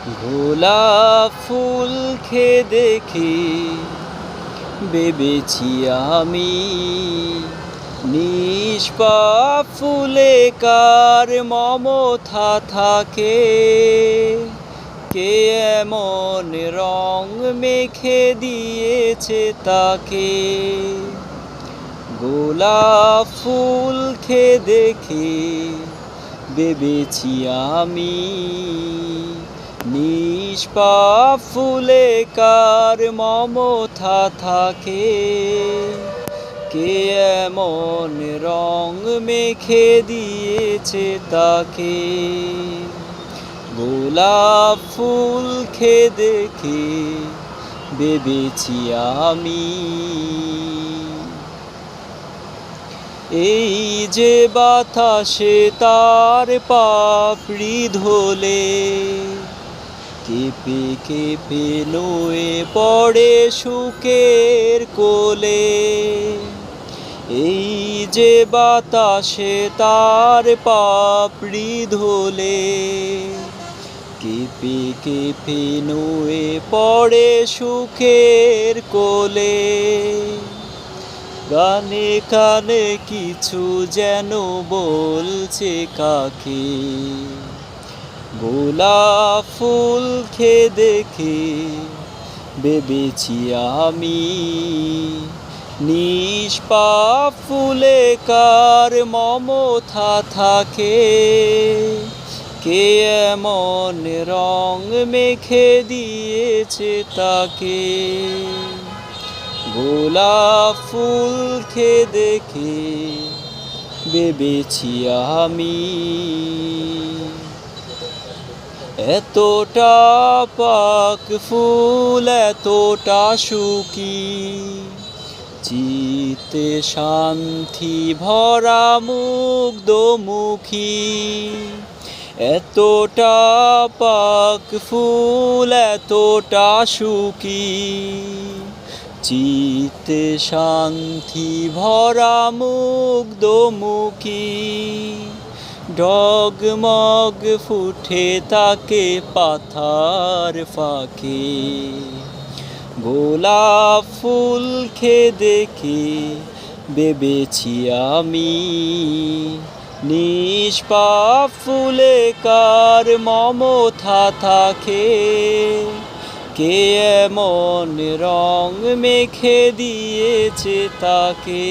গোলাপ ফুল খেয়ে দেখি ভেবেছি আমি, নিষ্পাপ ফুলে কার মমতা থাকে। কে এমন রং মেখে দিয়েছে তাকে। গোলাপ ফুল খেয়ে দেখি ভেবেছি আমি, নিষ্পাপ ফুলে কার মমতা থাকে। কে এমন রং মেখে দিয়েছে তাকে। গোলাপ ফুল খেয়ে দেখি ভেবেছি আমি। এই যে বাতাসে তার পাপড়ি ধোলে, কেঁপে কেঁপে নুয়ে পড়ে সুখের কোলে। এই যে বাতাসে তার পাপড়ি ধোলে, কেঁপে কেঁপে নুয়ে পড়ে সুখের কোলে। গানে কানে কিছু যেন বলছে কাকে। গোলাপ ফুল খেয়ে দেখি ভেবেছি আমি, নিষ্পাপ ফুলে কার মমতা থাকে। কে এমন রং মেখে দিয়েছে তাকে। গোলাপ ফুল খেয়ে দেখি ভেবেছি আমি। এতটা পাক ফুল এতটা সুখী, চিতে শান্তি ভরা মুগ্ধ মুখী। এতটা পাক ফুল এতটা সুখী, চিতে শান্তি ভরা মুগ্ধ মুখী। ডগমগ ফুটে তাকে পাথার ফাঁকে। গোলাপ ফুল খেয়ে দেখি ভেবেছি আমি, নিষ্পাপ ফুলে কার মমতা থাকে। কে এমন রং মেখে দিয়েছে তাকে।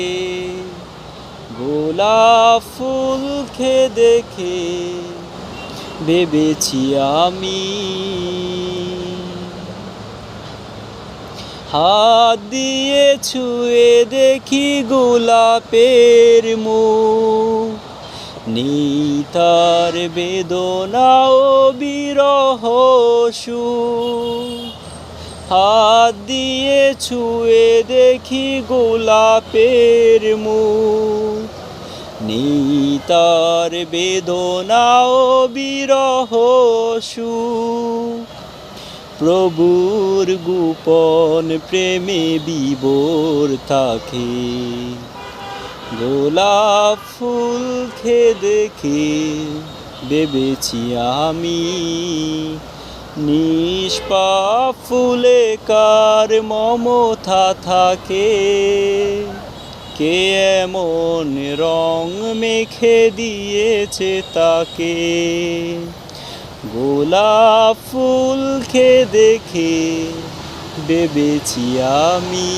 গোলাপ ফুল খেয়ে দেখে ভেবেছি আমি। হাত দিয়ে ছুঁয়ে দেখি গোলাপের মুখ, নেই তার বেদনা ও বিরহ সুখ। হাত দিয়ে ছুঁয়ে দেখি গোলাপের মুখ, নেই তার বেদনা ও বিরহ সুখ। প্রভুর গোপন প্রেমে বিভোর থাকে। গোলাপ ফুল খেয়ে দেখি ভেবেছি আমি, নিষ্পাপ ফুলে কার মমতা থাকে। কে এমন রং মেখে দিয়েছে তাকে। গোলাপ ফুল খেয়ে দেখে ভেবেছি আমি।